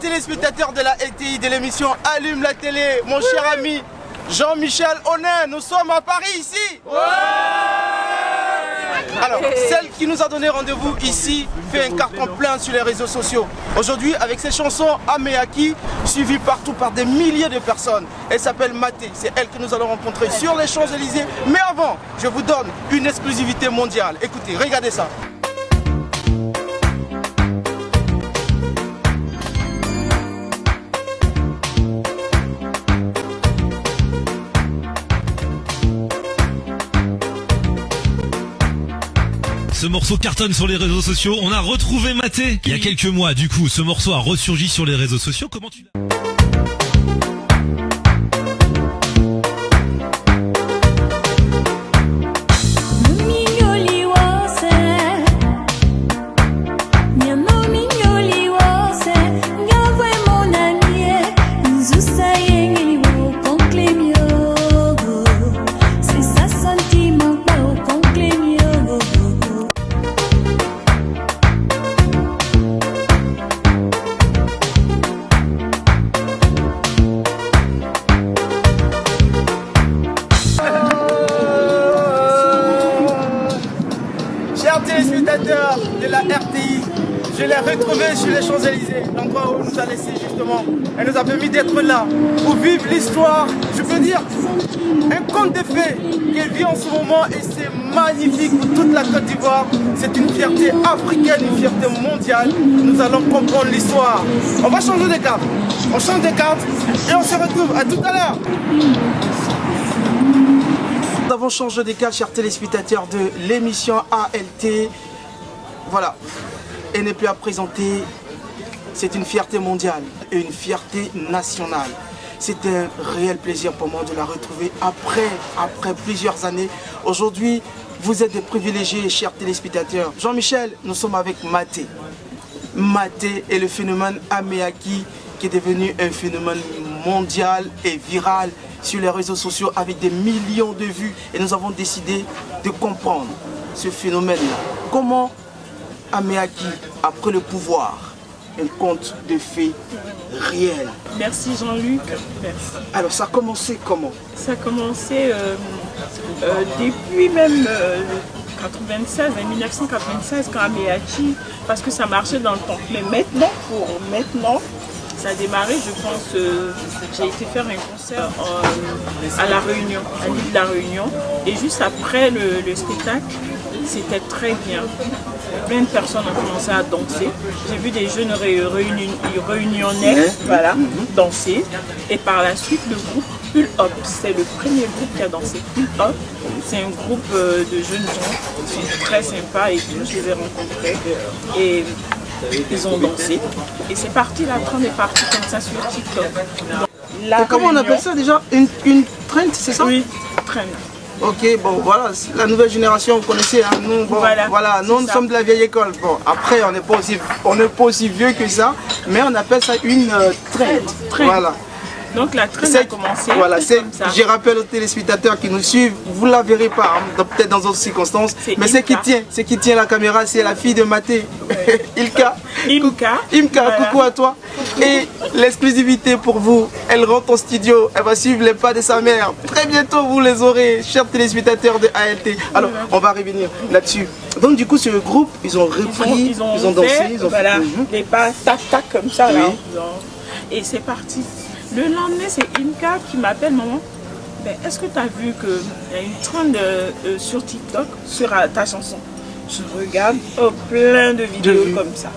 téléspectateurs de la LTI de l'émission Allume la télé, mon cher ami Jean-Michel Onin, nous sommes à Paris ici. Alors, celle qui nous a donné rendez-vous ici fait un carton plein sur les réseaux sociaux. Aujourd'hui, avec ses chansons Ameaki, suivies partout par des milliers de personnes. Elle s'appelle Maté, c'est elle que nous allons rencontrer sur les Champs-Élysées. Mais avant, je vous donne une exclusivité mondiale. Écoutez, regardez ça. Ce morceau cartonne sur les réseaux sociaux. On a retrouvé Maté il y a quelques mois. Du coup, ce morceau a ressurgi sur les réseaux sociaux. Comment tu l'as? Téléspectateurs de la RTI, je l'ai retrouvé sur les Champs-Élysées, l'endroit où nous a laissé justement. Elle nous a permis d'être là pour vivre l'histoire, je peux dire, un conte de fées qu'elle vit en ce moment et c'est magnifique pour toute la Côte d'Ivoire. C'est une fierté africaine, une fierté mondiale. Nous allons comprendre l'histoire. On va changer de carte. On change de carte et on se retrouve. À tout à l'heure. Nous avons changé de carte, chers téléspectateurs de l'émission ALT. Voilà, elle n'est plus à présenter. C'est une fierté mondiale et une fierté nationale. C'est un réel plaisir pour moi de la retrouver après plusieurs années. Aujourd'hui, vous êtes des privilégiés, chers téléspectateurs. Jean-Michel, nous sommes avec Maté. Maté est le phénomène Ameaki qui est devenu un phénomène mondial et viral sur les réseaux sociaux avec des millions de vues. Et nous avons décidé de comprendre ce phénomène-là. Comment Ameaki a pris le pouvoir, un conte de fées réel. Merci Jean-Luc. Alors ça a commencé comment? Ça a commencé depuis même 1996 quand Ameaki, parce que ça marchait dans le temps. Mais maintenant, ça a démarré, je pense, j'ai été faire un concert à La Réunion, à l'île de La Réunion. Et juste après le spectacle, c'était très bien. Plein de personnes ont commencé à danser. J'ai vu des jeunes réunionnais danser. Et par la suite, le groupe Pull Up, c'est le premier groupe qui a dansé. Pull Up, c'est un groupe de jeunes gens qui sont très sympas et que je les ai rencontrés. Et ils ont dansé. Et c'est parti, la trend est partie comme ça sur TikTok. Et comment on appelle ça déjà? Une trend, c'est ça? Oui, trend. Ok, bon voilà, la nouvelle génération, vous connaissez, hein, nous, bon, voilà, nous sommes de la vieille école. Bon, après, on n'est pas aussi vieux que ça, mais on appelle ça une trend. Voilà. Donc la trend a commencé. Voilà, je rappelle aux téléspectateurs qui nous suivent, vous ne la verrez pas, hein, peut-être dans d'autres circonstances, mais ce qui tient la caméra, c'est la fille de Maté, Imka, coucou à toi. Et l'exclusivité pour vous, elle rentre au studio, elle va suivre les pas de sa mère. Très bientôt, vous les aurez, chers téléspectateurs de ALT. Alors, on va revenir là-dessus. Donc, du coup, sur le groupe, ils ont repris, ils ont dansé, ils ont fait des pas tac-tac comme ça. Là. Et c'est parti. Le lendemain, c'est Imka qui m'appelle, maman. Est-ce que tu as vu qu'il y a une trend sur TikTok sur ta chanson? Je regarde, plein de vidéos comme ça.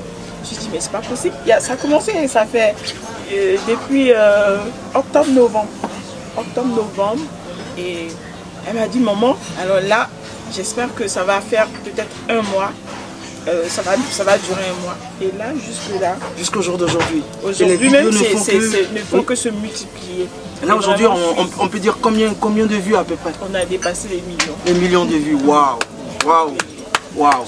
Je dis, mais c'est pas possible. Ça a commencé, ça fait depuis octobre-novembre. Et elle m'a dit, maman, alors là, j'espère que ça va faire peut-être un mois. Ça va durer un mois. Et là, jusqu'au jour d'aujourd'hui. Aujourd'hui même, ne font que se multiplier. Là, aujourd'hui, on peut dire combien de vues à peu près? On a dépassé les millions. Les millions de vues, waouh.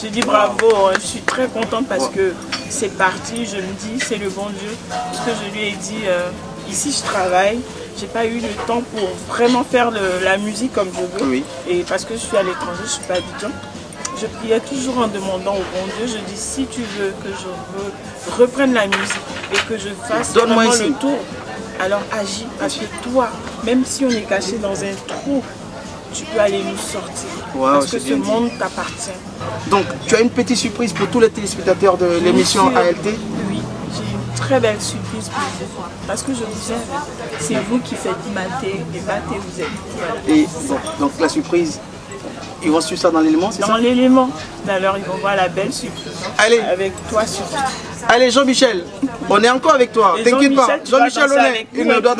Je dis bravo, je suis très contente parce que c'est parti, je me dis, c'est le bon Dieu. Parce que je lui ai dit, ici je travaille, j'ai pas eu le temps pour vraiment faire la musique comme je veux. Oui. Et parce que je suis à l'étranger, je suis pas à Abidjan. je priais toujours en demandant au bon Dieu, je dis si tu veux que je reprenne la musique et que je fasse Donne-moi vraiment ici. le tour, alors agis, parce que toi, même si on est caché dans un trou, tu peux aller nous sortir, Waouh, parce que c'est ce bien dit. monde t'appartient. Donc, tu as une petite surprise pour tous les téléspectateurs de l'émission Bien sûr. ALT. Oui, j'ai une très belle surprise pour vous, parce que je vous aime. C'est vous qui faites mater, et mater vous êtes. Voilà. Et bon, donc la surprise, ils vont suivre ça dans l'élément, c'est Dans ça? l'élément, alors ils vont voir la belle surprise. Allez. Avec toi surtout. Allez, Jean-Michel, on est encore avec toi. Et T'inquiète pas. Jean-Michel, tu vas Jean-Michel, danser on est. avec Il nous, ne doit